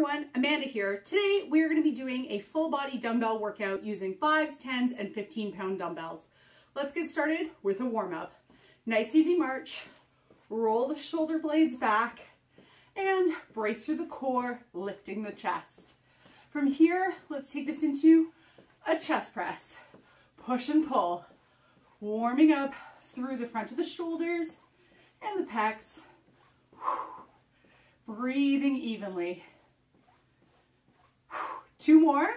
everyone, Amanda here. Today we're going to be doing a full body dumbbell workout using 5s, 10s, and 15-pound dumbbells. Let's get started with a warm-up. Nice easy march, roll the shoulder blades back, and brace through the core, lifting the chest. From here, let's take this into a chest press. Push and pull, warming up through the front of the shoulders and the pecs. Breathing evenly. 2 more.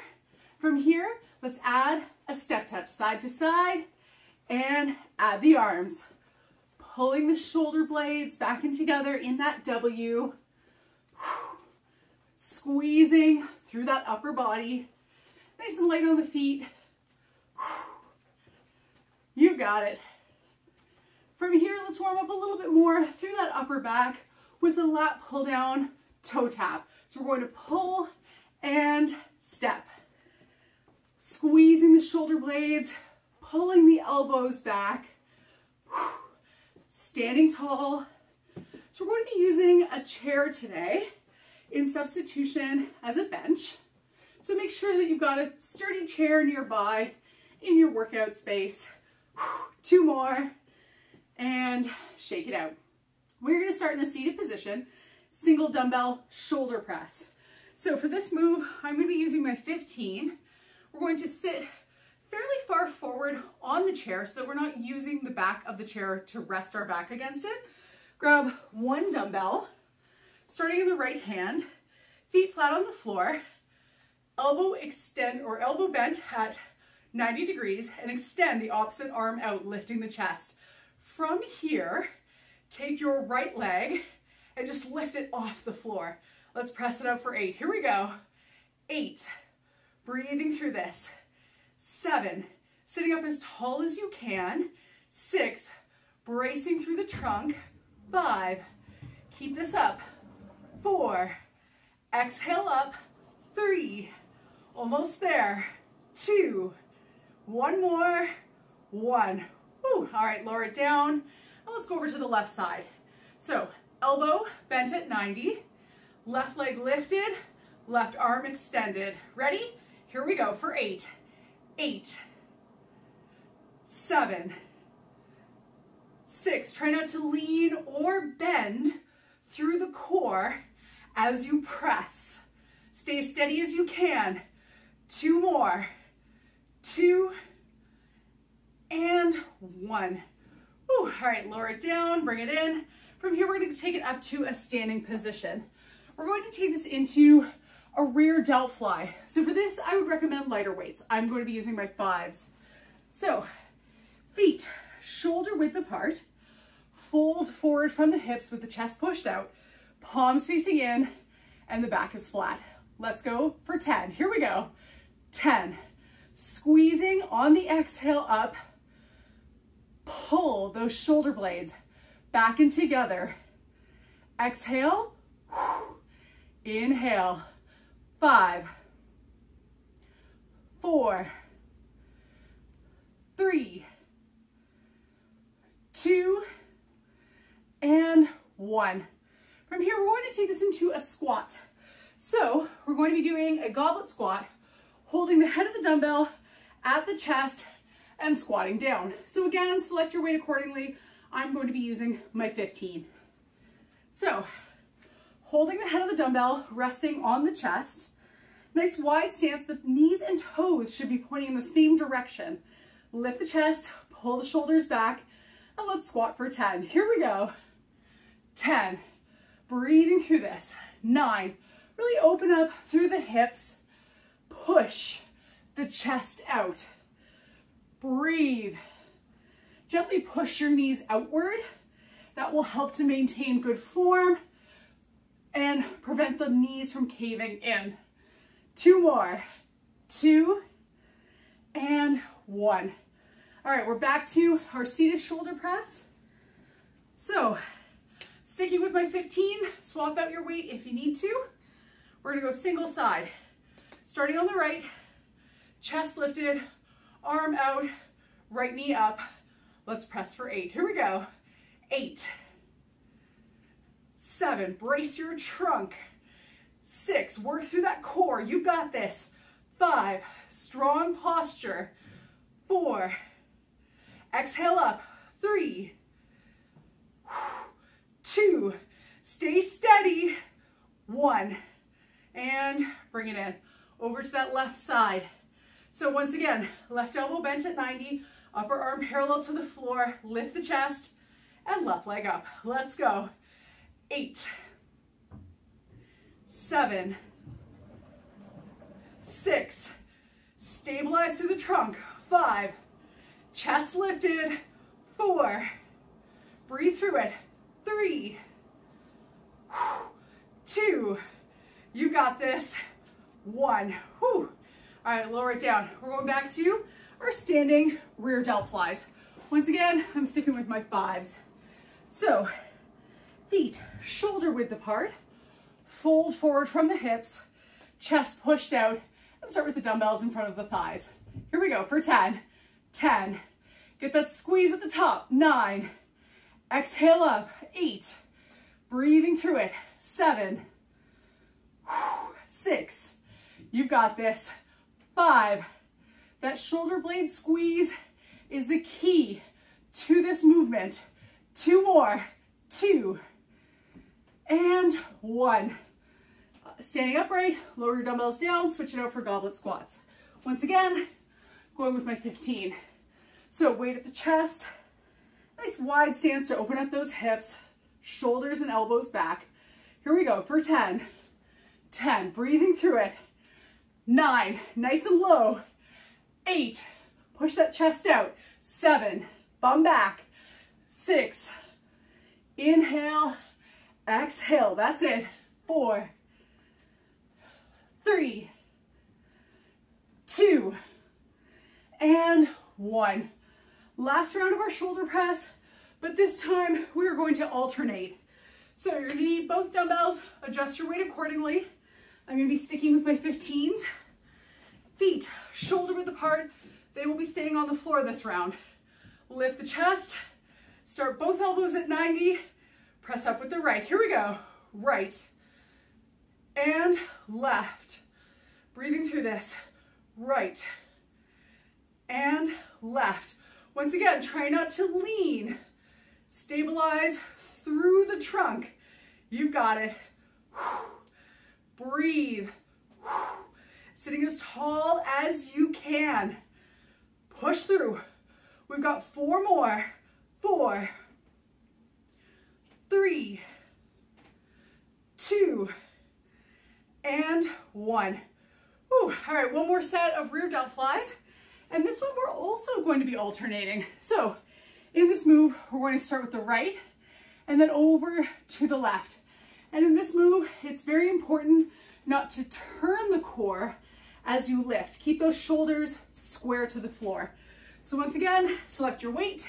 From here, let's add a step touch side to side and add the arms. Pulling the shoulder blades back and together in that W. Squeezing through that upper body. Nice and light on the feet. You got it. From here, let's warm up a little bit more through that upper back with the lat pull down toe tap. So we're going to pull and step. Squeezing the shoulder blades, pulling the elbows back, standing tall. So we're going to be using a chair today in substitution as a bench. So make sure that you've got a sturdy chair nearby in your workout space. 2 more and shake it out. We're going to start in a seated position, single dumbbell shoulder press. So for this move, I'm going to be using my 15. We're going to sit fairly far forward on the chair so that we're not using the back of the chair to rest our back against it. Grab 1 dumbbell, starting in the right hand, feet flat on the floor, elbow extend or elbow bent at 90 degrees and extend the opposite arm out, lifting the chest. From here, take your right leg and just lift it off the floor. Let's press it up for 8. Here we go. 8. Breathing through this. 7. Sitting up as tall as you can. 6. Bracing through the trunk. 5. Keep this up. 4. Exhale up. 3. Almost there. 2. 1 more. 1. Whew. All right, lower it down. Let's go over to the left side. So elbow bent at 90, left leg lifted, left arm extended. Ready? Here we go for 8. 8, 7, 6. Try not to lean or bend through the core as you press. Stay as steady as you can. 2 more. 2 and 1. Ooh, all right, lower it down, bring it in. From here, we're going to take it up to a standing position. We're going to take this into a rear delt fly. So for this, I would recommend lighter weights. I'm going to be using my 5s. So feet shoulder width apart, fold forward from the hips with the chest pushed out, palms facing in, and the back is flat. Let's go for 10. Here we go. 10. Squeezing on the exhale up. Pull those shoulder blades back and together. Exhale. Inhale. 5, 4, 3, 2, and 1. From here, we're going to take this into a squat. So we're going to be doing a goblet squat, holding the head of the dumbbell at the chest and squatting down. So again, select your weight accordingly. I'm going to be using my 15. So holding the head of the dumbbell, resting on the chest, nice wide stance. The knees and toes should be pointing in the same direction. Lift the chest, pull the shoulders back, and let's squat for 10. Here we go. 10, breathing through this. 9, really open up through the hips, push the chest out. Breathe. Gently push your knees outward. That will help to maintain good form and prevent the knees from caving in. 2 more. 2 and 1. All right, we're back to our seated shoulder press. So, sticking with my 15, swap out your weight if you need to. We're gonna go single side. Starting on the right, chest lifted, arm out, right knee up. Let's press for 8. Here we go. 8, 7, brace your trunk. 6, work through that core. You've got this. 5, strong posture. 4, exhale up. 3, 2, stay steady. 1, and bring it in. Over to that left side. So once again, left elbow bent at 90, upper arm parallel to the floor, lift the chest, and left leg up. Let's go. 8, 7, 6, stabilize through the trunk. 5, chest lifted. 4, breathe through it. 3, 2, you got this. 1, whew. All right, lower it down. We're going back to our standing rear delt flies. Once again, I'm sticking with my 5s. So, feet shoulder width apart, fold forward from the hips, chest pushed out, and start with the dumbbells in front of the thighs. Here we go for 10. 10, get that squeeze at the top. 9, exhale up. 8, breathing through it. 7, 6, you've got this. 5, that shoulder blade squeeze is the key to this movement. 2 more. 2, and 1. Standing upright, lower your dumbbells down, switch it out for goblet squats. Once again, going with my 15. So weight at the chest, nice wide stance to open up those hips, shoulders and elbows back. Here we go for 10. 10, breathing through it. 9, nice and low. 8, push that chest out. 7, bum back. 6, inhale, exhale, that's it. 4, 3, 2, and 1. Last round of our shoulder press, but this time we are going to alternate. So you're gonna need both dumbbells, adjust your weight accordingly. I'm gonna be sticking with my 15s. Feet shoulder width apart, they will be staying on the floor this round. Lift the chest, start both elbows at 90, press up with the right. Here we go. Right and left. Breathing through this. Right and left. Once again, try not to lean. Stabilize through the trunk. You've got it. Breathe. Sitting as tall as you can. Push through. We've got 4 more. 4, 3, 2, and 1. Ooh, all right, one more set of rear delt flies. And this one we're also going to be alternating. So in this move, we're going to start with the right and then over to the left. And in this move, it's very important not to turn the core as you lift. Keep those shoulders square to the floor. So once again, select your weight,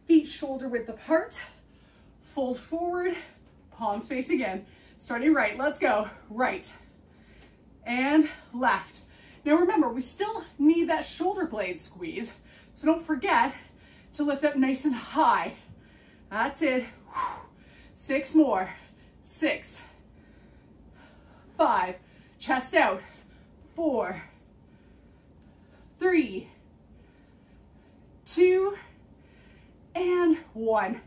feet shoulder width apart, fold forward, palms face again. Starting right, let's go. Right and left. Now remember, we still need that shoulder blade squeeze, so don't forget to lift up nice and high. That's it. 6 more. 6, 5, chest out. 4, 3, 2, and 1.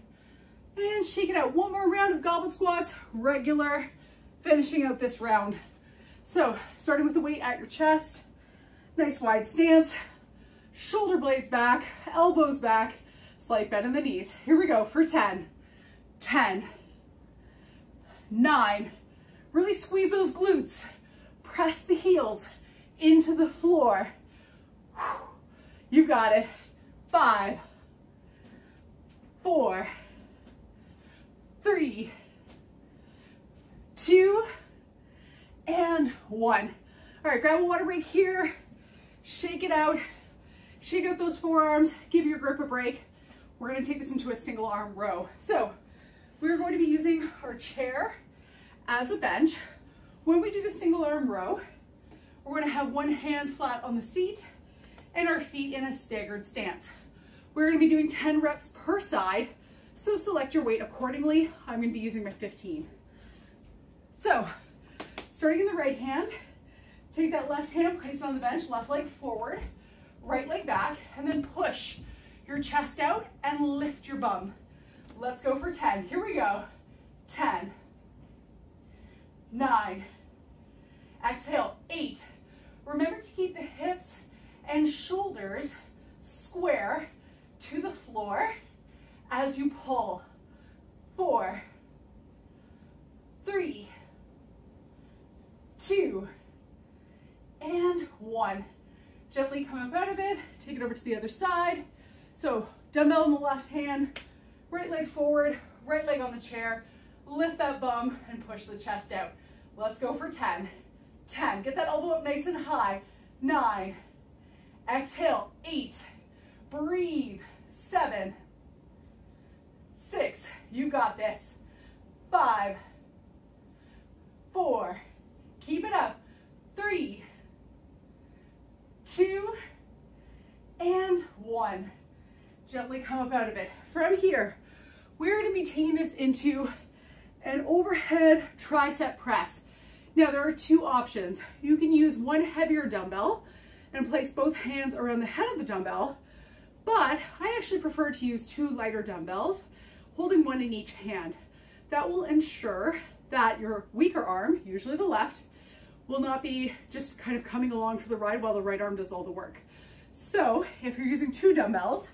And shake it out. One more round of goblet squats, regular, finishing out this round. So starting with the weight at your chest, nice wide stance, shoulder blades back, elbows back, slight bend in the knees. Here we go for 10. 10, 9, really squeeze those glutes, press the heels into the floor. You got it. 5, 4, 3, 2, and 1. All right, grab a water break here, shake it out those forearms, give your grip a break. We're gonna take this into a single arm row. So we're going to be using our chair as a bench. When we do the single arm row, we're gonna have one hand flat on the seat and our feet in a staggered stance. We're gonna be doing 10 reps per side, so select your weight accordingly. I'm gonna be using my 15. So, start starting in the right hand, take that left hand, place it on the bench, left leg forward, right leg back, and then push your chest out and lift your bum. Let's go for 10. Here we go. 10, 9, exhale, 8. Remember to keep the hips and shoulders square to the floor as you pull. 4, 3, 2, and 1. Gently come up out of it, take it over to the other side. So dumbbell in the left hand, right leg forward, right leg on the chair, lift that bum and push the chest out. Let's go for 10. 10, get that elbow up nice and high. 9, exhale, 8, breathe. 7, 6, you got this. 5, 4, keep it up. 3, 2, and 1. Gently come up out of it. From here, we're going to be taking this into an overhead tricep press. Now there are two options. You can use one heavier dumbbell and place both hands around the head of the dumbbell, but I actually prefer to use two lighter dumbbells, holding one in each hand. That will ensure that your weaker arm, usually the left, will not be just kind of coming along for the ride while the right arm does all the work. So if you're using two dumbbells,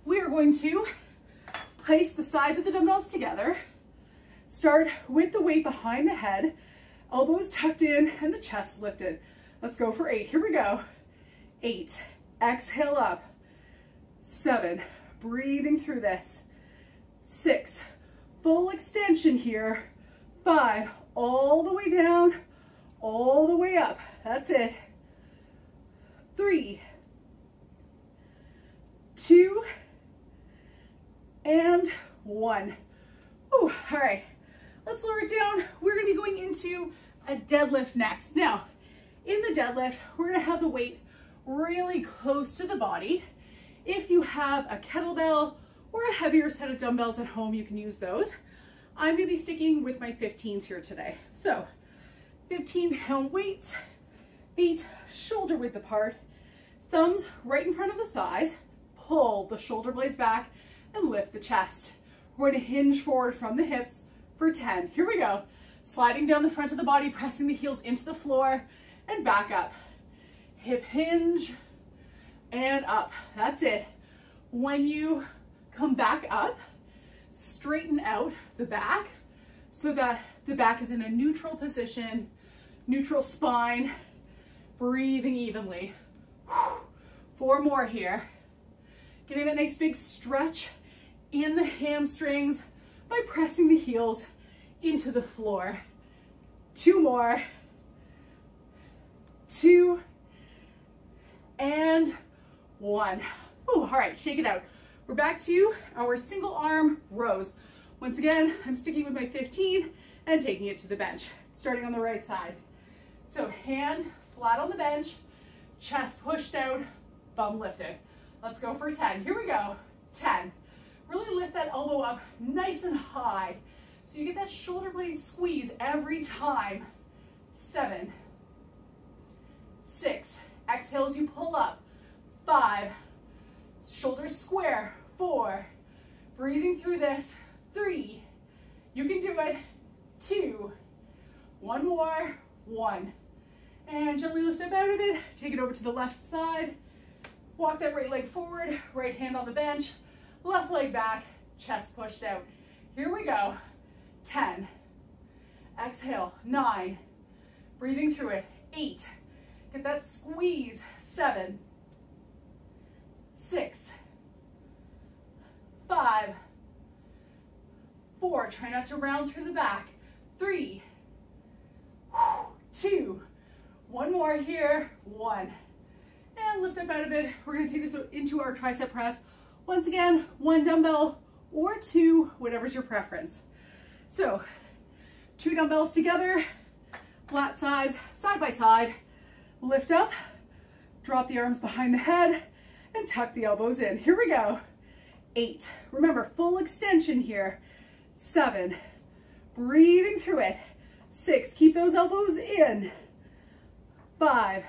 we are going to place the sides of the dumbbells together, start with the weight behind the head, elbows tucked in and the chest lifted. Let's go for 8. Here we go. 8, exhale up. 7, breathing through this. 6, full extension here. 5, all the way down, all the way up. That's it. 3, 2, and 1. Ooh, all right, let's lower it down. We're gonna be going into a deadlift next. Now, in the deadlift, we're gonna have the weight really close to the body. If you have a kettlebell or a heavier set of dumbbells at home, you can use those. I'm gonna be sticking with my 15s here today. So, 15-pound weights, feet shoulder width apart, thumbs right in front of the thighs, pull the shoulder blades back and lift the chest. We're gonna hinge forward from the hips for 10. Here we go. Sliding down the front of the body, pressing the heels into the floor and back up. Hip hinge and up. That's it. When you come back up, straighten out the back so that the back is in a neutral position, neutral spine, breathing evenly. 4 more here. Getting that nice big stretch in the hamstrings by pressing the heels into the floor. 2 more. 2 and 1. Ooh, all right, shake it out. We're back to our single arm rows. Once again, I'm sticking with my 15 and taking it to the bench, starting on the right side. So hand flat on the bench, chest pushed out, bum lifted. Let's go for 10. Here we go. 10. Really lift that elbow up nice and high so you get that shoulder blade squeeze every time. 7, 6. Exhale as you pull up. 5. Shoulders square. 4. Breathing through this. 3. You can do it. 2. 1 more. 1. And gently lift up out of it. Take it over to the left side. Walk that right leg forward. Right hand on the bench. Left leg back. Chest pushed out. Here we go. 10. Exhale. 9. Breathing through it. 8. Get that squeeze. 7. 6. 5. 4. Try not to round through the back. 3. 2. 1 more here. 1. And lift up out of it. We're going to take this into our tricep press. Once again, 1 dumbbell or 2, whatever's your preference. So 2 dumbbells together, flat sides, side by side. Lift up, drop the arms behind the head, and tuck the elbows in. Here we go. 8. Remember, full extension here. 7. Breathing through it. 6, keep those elbows in. 5,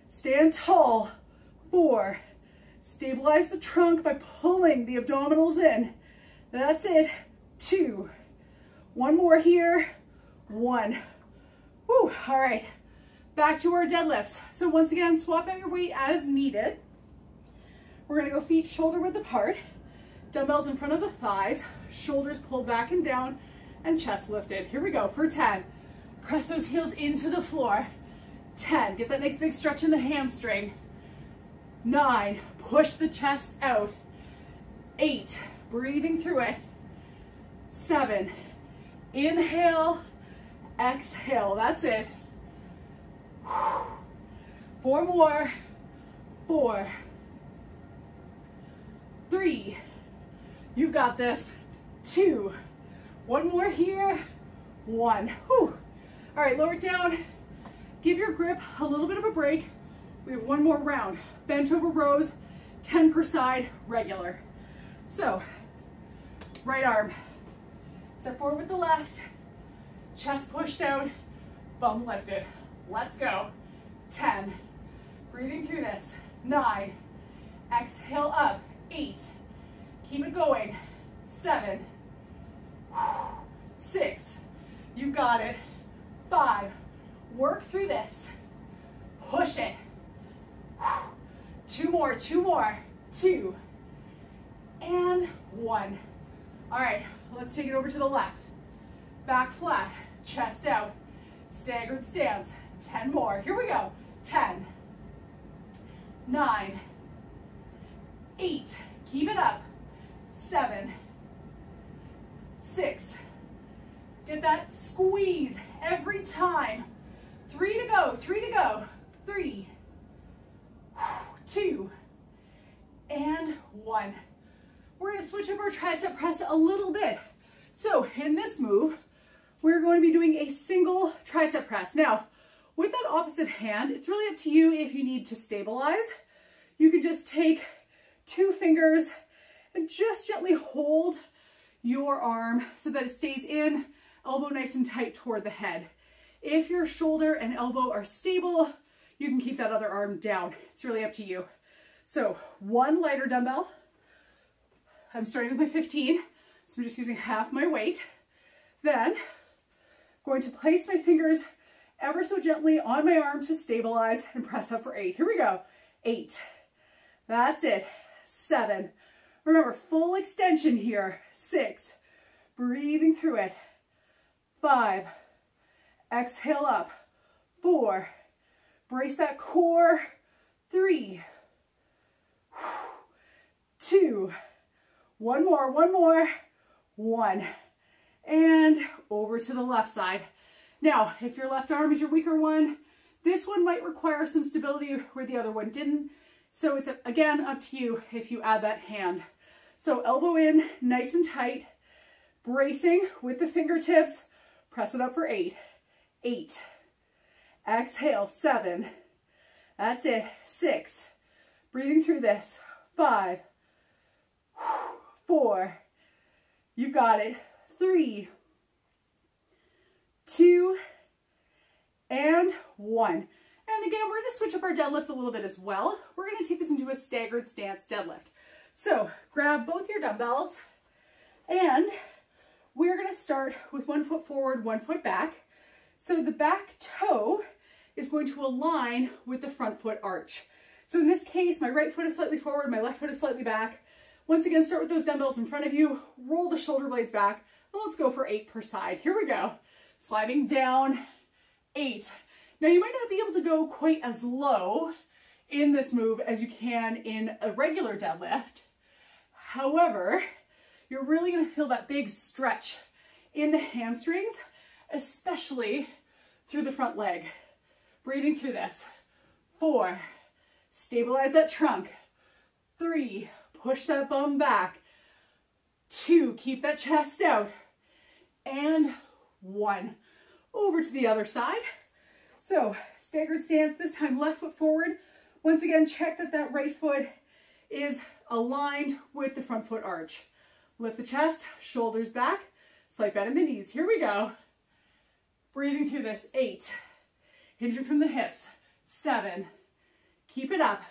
stand tall. 4, stabilize the trunk by pulling the abdominals in. That's it. 2, one more here. 1. Whew. All right, back to our deadlifts. So once again, swap out your weight as needed. We're gonna go feet shoulder width apart, dumbbells in front of the thighs, shoulders pulled back and down, and chest lifted. Here we go for 10. Press those heels into the floor. 10, get that nice big stretch in the hamstring. 9, push the chest out. 8, breathing through it. 7, inhale, exhale, that's it. 4 more. 4, 3, you've got this. 2, one more here. 1. Whew. All right, lower it down. Give your grip a little bit of a break. We have one more round. Bent over rows, 10 per side, regular. So, right arm. Step forward with the left. Chest pushed out, bum lifted. Let's go. 10. Breathing through this. 9. Exhale up. 8. Keep it going. 7. 6. You've got it. 5. Work through this. Push it. 2 more, 2 more. 2. And 1. All right, let's take it over to the left. Back flat, chest out, staggered stance. 10 more. Here we go. 10. 9. 8. Keep it up. 7. 6. Get that squeeze every time. 3 to go. 3 to go. 3. 2. And 1. We're going to switch up our tricep press a little bit. So in this move, we're going to be doing a single tricep press. Now, with that opposite hand, it's really up to you if you need to stabilize. You can just take 2 fingers and just gently hold your arm so that it stays in, elbow nice and tight toward the head. If your shoulder and elbow are stable, you can keep that other arm down. It's really up to you. So 1 lighter dumbbell. I'm starting with my 15, so I'm just using half my weight. Then going to place my fingers ever so gently on my arm to stabilize and press up for 8. Here we go. 8. That's it. 7. Remember, full extension here. 6. Breathing through it. 5. Exhale up. 4. Brace that core. 3. 2. One more. 1. And over to the left side. Now, if your left arm is your weaker one, this one might require some stability where the other one didn't. So it's, again, up to you if you add that hand. So elbow in, nice and tight, bracing with the fingertips. Press it up for 8. 8. Exhale, 7. That's it. 6. Breathing through this. 5. 4. You've got it. 3. 2. And 1. And again, we're going to switch up our deadlift a little bit as well. We're going to take this into a staggered stance deadlift. So grab both your dumbbells and we're going to start with 1 foot forward, 1 foot back. So the back toe is going to align with the front foot arch. So in this case, my right foot is slightly forward, my left foot is slightly back. Once again, start with those dumbbells in front of you, roll the shoulder blades back. Well, let's go for 8 per side. Here we go. Sliding down, 8. Now you might not be able to go quite as low in this move as you can in a regular deadlift. However, you're really going to feel that big stretch in the hamstrings, especially through the front leg. Breathing through this. 4, stabilize that trunk. 3, push that bum back. 2, keep that chest out. And 1, over to the other side. So staggered stance, this time left foot forward. Once again, check that that right foot is aligned with the front foot arch. Lift the chest, shoulders back, slight bend in the knees. Here we go. Breathing through this. 8. Hinging from the hips. 7. Keep it up.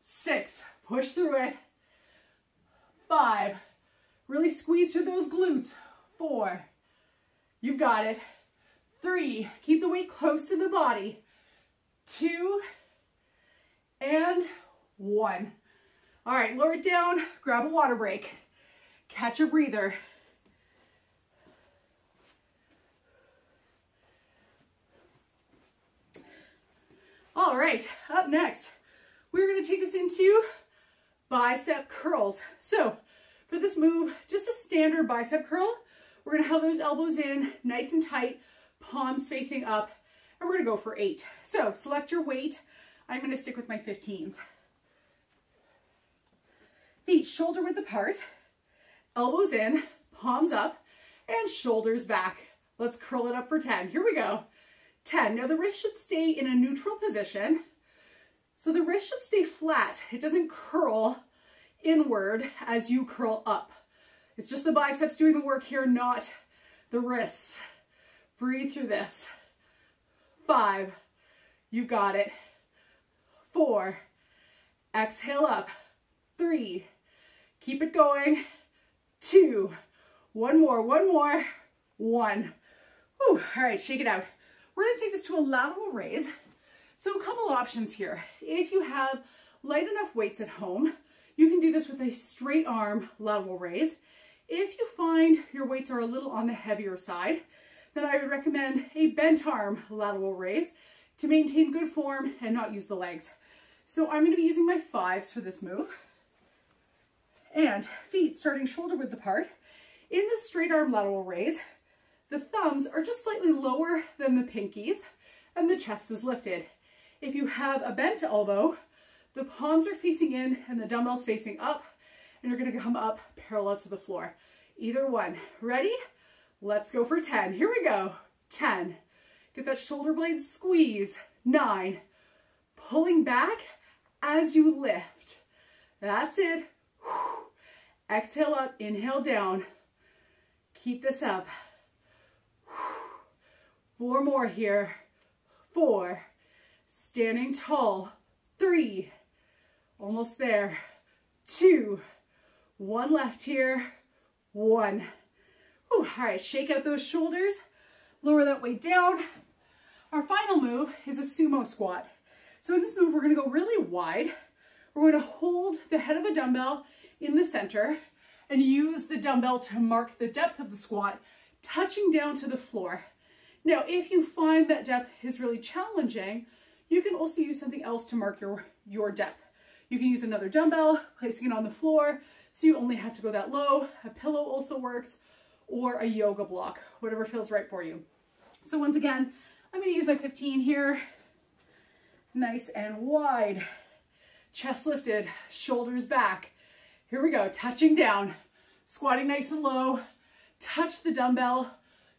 6. Push through it. 5. Really squeeze through those glutes. 4. You've got it. 3. Keep the weight close to the body. 2. And 1. All right, lower it down. Grab a water break. Catch a breather. All right, up next, we're going to take this into bicep curls. So for this move, just a standard bicep curl. We're going to have those elbows in nice and tight, palms facing up, and we're going to go for 8. So select your weight. I'm going to stick with my 15s. Feet shoulder width apart, elbows in, palms up, and shoulders back. Let's curl it up for 10. Here we go. 10. Now the wrist should stay in a neutral position. So the wrist should stay flat. It doesn't curl inward as you curl up. It's just the biceps doing the work here, not the wrists. Breathe through this. 5. You got it. 4. Exhale up. 3. Keep it going. 2. One more. 1. Whew. All right, shake it out. We're going to take this to a lateral raise. So a couple options here. If you have light enough weights at home, you can do this with a straight arm lateral raise. If you find your weights are a little on the heavier side, then I would recommend a bent arm lateral raise to maintain good form and not use the legs. So I'm going to be using my 5s for this move. And feet starting shoulder width apart. In the straight arm lateral raise, the thumbs are just slightly lower than the pinkies and the chest is lifted. If you have a bent elbow, the palms are facing in and the dumbbells facing up, and you're going to come up parallel to the floor. Either one. Ready? Let's go for 10. Here we go. 10. Get that shoulder blade squeeze. 9. Pulling back as you lift. That's it. Exhale up, inhale down. Keep this up. 4 more here. 4. Standing tall. 3. Almost there. 2. 1 left here. 1. All right, shake out those shoulders. Lower that weight down. Our final move is a sumo squat. So in this move, we're going to go really wide. We're going to hold the head of a dumbbell in the center and use the dumbbell to mark the depth of the squat, touching down to the floor. Now, if you find that depth is really challenging, you can also use something else to mark your depth. You can use another dumbbell, placing it on the floor, so you only have to go that low. A pillow also works, or a yoga block, whatever feels right for you. So once again, I'm going to use my 15 here. Nice and wide. Chest lifted, shoulders back. Here we go, touching down, squatting nice and low. Touch the dumbbell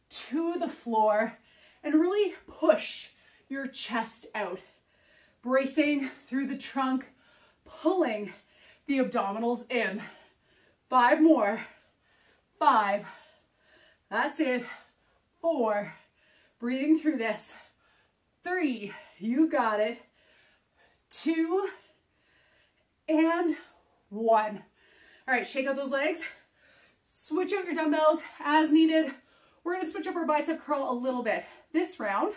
to the floor and really push your chest out. Bracing through the trunk, pulling the abdominals in. 5 more. 5. That's it. 4. Breathing through this. 3. You got it. 2. And 1. All right, shake out those legs. Switch out your dumbbells as needed. We're going to switch up our bicep curl a little bit. This round,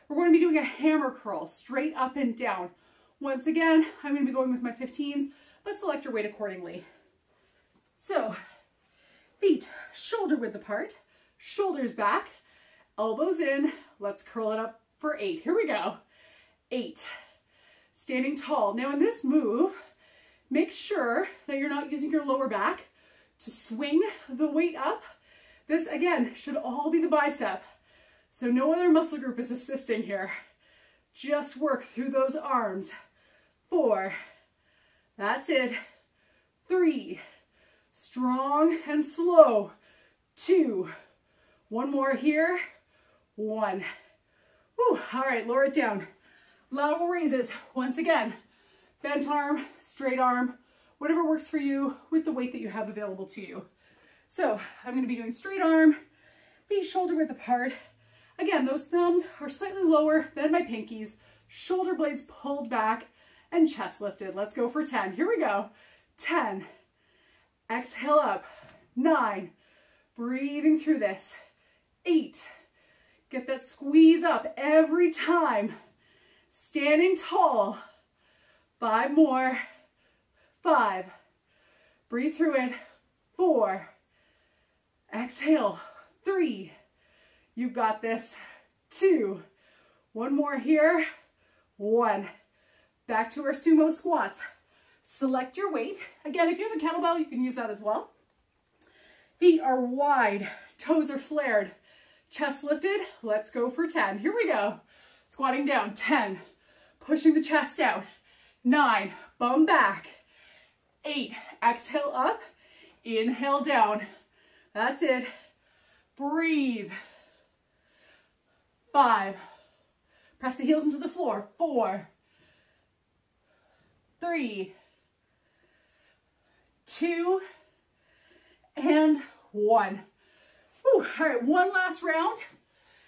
we're going to be doing a hammer curl, straight up and down. Once again, I'm going to be going with my 15s, but select your weight accordingly. So, feet shoulder width apart, shoulders back, elbows in. Let's curl it up for 8. Here we go. 8. Standing tall. Now in this move, make sure that you're not using your lower back to swing the weight up. This, again, should all be the bicep. So no other muscle group is assisting here. Just work through those arms. 4. That's it. 3. Strong and slow. 2. 1 more here. 1. Whew. All right, lower it down. Lateral raises. Once again, bent arm, straight arm, whatever works for you with the weight that you have available to you. So I'm going to be doing straight arm, feet shoulder width apart. Again, those thumbs are slightly lower than my pinkies, shoulder blades pulled back, and chest lifted. Let's go for 10. Here we go. 10. Exhale up. 9. Breathing through this. 8. Get that squeeze up every time. Standing tall. 5 more. 5. Breathe through it. 4. Exhale. 3. You've got this. 2. One more here. 1. Back to our sumo squats. Select your weight. Again, if you have a kettlebell, you can use that as well. Feet are wide. Toes are flared. Chest lifted. Let's go for 10. Here we go. Squatting down. 10. Pushing the chest out. 9. Bum back. 8. Exhale up. Inhale down. That's it. Breathe. 5. Press the heels into the floor. 4. 3. 2. And 1. Whew. All right, one last round.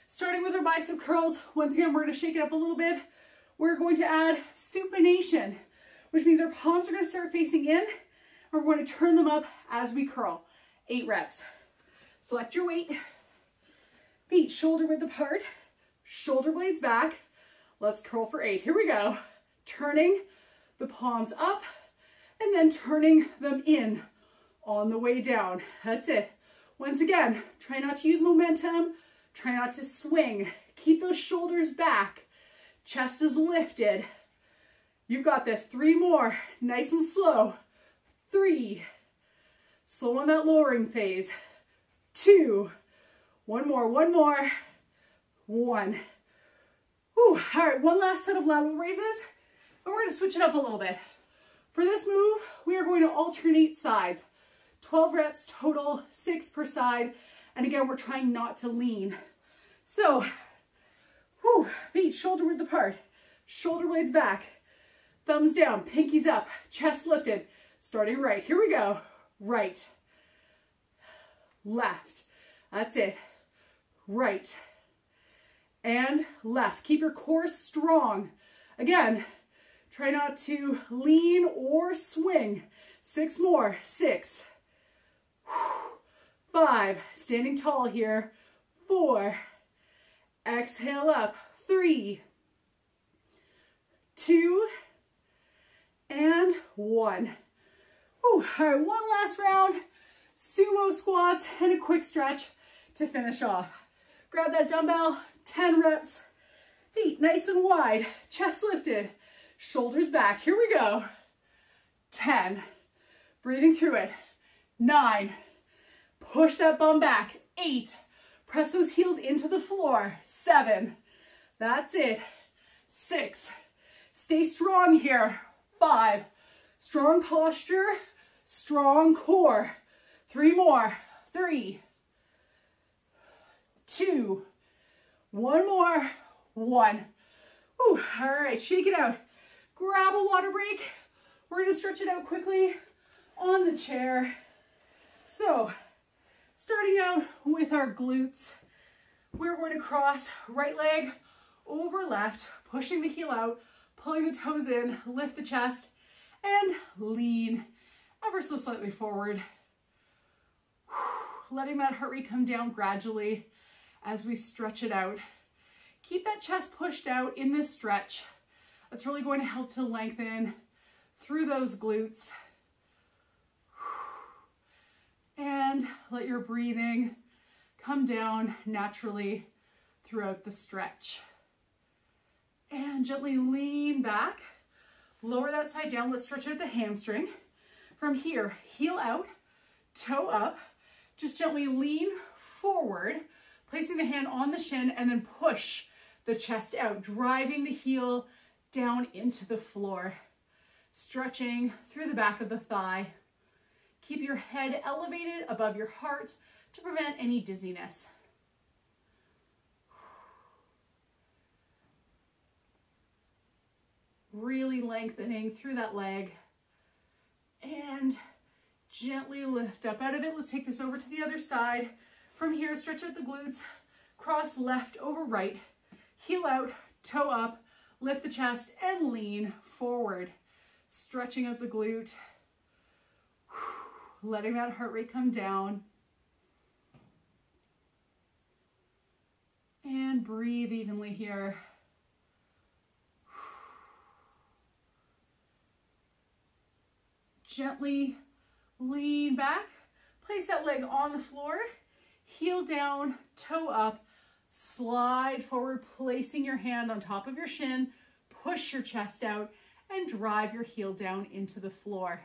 Starting with our bicep curls. Once again, we're going to shake it up a little bit. We're going to add supination, which means our palms are going to start facing in, and we're going to turn them up as we curl. 8 reps. Select your weight. Feet shoulder width apart. Shoulder blades back. Let's curl for 8. Here we go. Turning the palms up and then turning them in on the way down. That's it. Once again, try not to use momentum. Try not to swing. Keep those shoulders back. Chest is lifted. You've got this. 3 more. Nice and slow. 3. Slow on that lowering phase. 2. One more. 1. Whew. All right, one last set of lateral raises, and we're going to switch it up a little bit. For this move, we are going to alternate sides. 12 reps total, 6 per side, and again, we're trying not to lean. So, feet shoulder width apart, shoulder blades back, thumbs down, pinkies up, chest lifted, starting right. Here we go. Right, left, that's it, right, and left. Keep your core strong. Again, try not to lean or swing. 6 more. 6. 5. Standing tall here. 4. Exhale up. 3. 2. And 1. All right, one last round. Sumo squats and a quick stretch to finish off. Grab that dumbbell. 10 reps, feet nice and wide, chest lifted, shoulders back. Here we go. 10, breathing through it. 9, push that bum back. 8, press those heels into the floor. 7, that's it. 6, stay strong here. 5, strong posture, strong core. 3 more. 3, 2, 1 more. 1. All right, shake it out. Grab a water break. We're going to stretch it out quickly on the chair. So, starting out with our glutes, we're going to cross right leg over left, pushing the heel out, pulling the toes in, lift the chest, and lean ever so slightly forward. Letting that heart rate come down gradually as we stretch it out. Keep that chest pushed out in this stretch. That's really going to help to lengthen through those glutes. And let your breathing come down naturally throughout the stretch. And gently lean back. Lower that side down. Let's stretch out the hamstring. From here, heel out, toe up. Just gently lean forward, placing the hand on the shin, and then push the chest out, driving the heel down into the floor. Stretching through the back of the thigh. Keep your head elevated above your heart to prevent any dizziness. Really lengthening through that leg. And gently lift up out of it. Let's take this over to the other side. From here, stretch out the glutes, Cross left over right, heel out, toe up, lift the chest and lean forward. Stretching out the glute, letting that heart rate come down. And breathe evenly here. Gently lean back, place that leg on the floor, heel down, toe up, slide forward, placing your hand on top of your shin, push your chest out, and drive your heel down into the floor.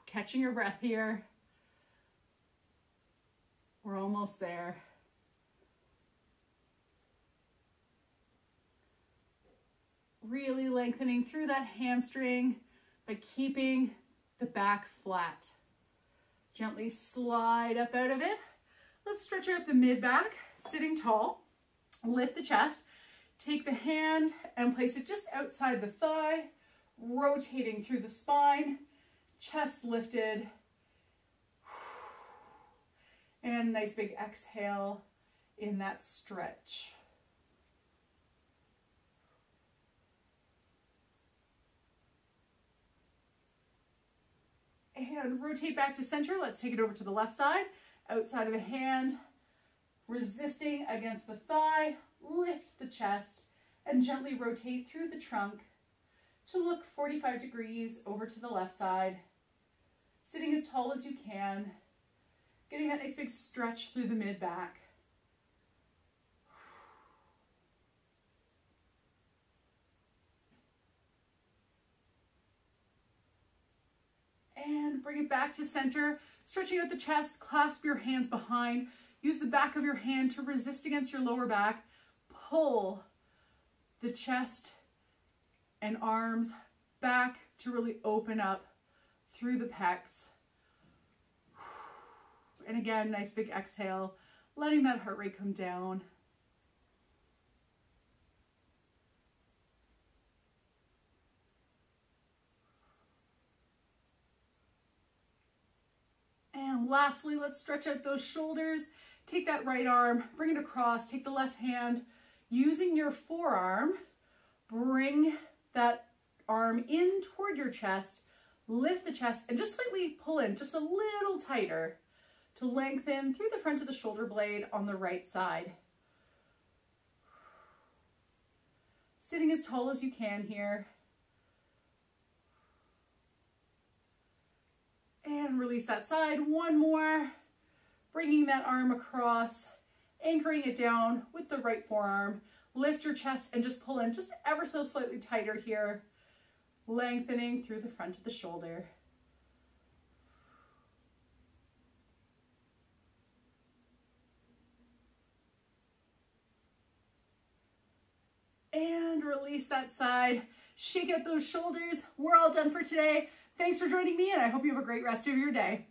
Catching your breath here. We're almost there. Really lengthening through that hamstring by keeping the back flat. Gently slide up out of it. Let's stretch out the mid-back, sitting tall. Lift the chest. Take the hand and place it just outside the thigh, rotating through the spine, chest lifted. And nice big exhale in that stretch. And rotate back to center. Let's take it over to the left side. Outside of the hand, resisting against the thigh, lift the chest and gently rotate through the trunk to look 45 degrees over to the left side. Sitting as tall as you can, getting that nice big stretch through the mid-back. And bring it back to center, stretching out the chest, clasp your hands behind, use the back of your hand to resist against your lower back, pull the chest and arms back to really open up through the pecs. And again, nice big exhale, letting that heart rate come down. And lastly, let's stretch out those shoulders. Take that right arm, bring it across, take the left hand, using your forearm, bring that arm in toward your chest, lift the chest, and just slightly pull in, just a little tighter to lengthen through the front of the shoulder blade on the right side. Sitting as tall as you can here. And release that side. One more. Bringing that arm across, anchoring it down with the right forearm. Lift your chest and just pull in just ever so slightly tighter here, lengthening through the front of the shoulder. And release that side. Shake out those shoulders. We're all done for today. Thanks for joining me, and I hope you have a great rest of your day.